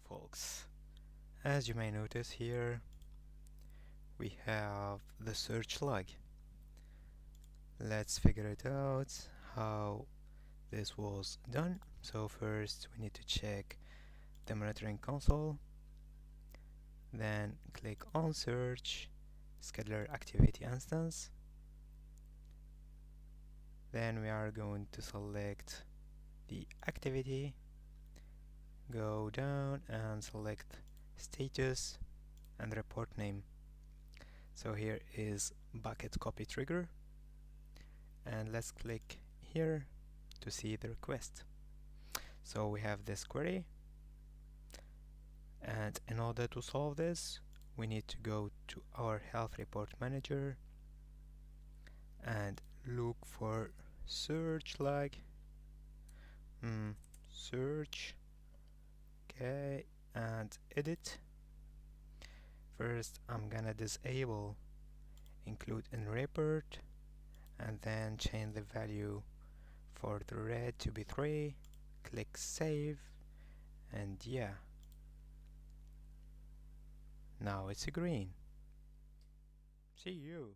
Hello folks, as you may notice here we have the searchLag. Let's figure it out how this was done. So first we need to check the monitoring console, then click on search scheduler activity instance, then we are going to select the activity, go down and select status and report name. So here is bucket copy trigger, and let's click here to see the request. So we have this query, and in order to solve this we need to go to our health report manager and look for searchLag, search, okay, and edit. First I'm gonna disable include in report and then change the value for the red to be 3, click save, and yeah, now it's green. See you.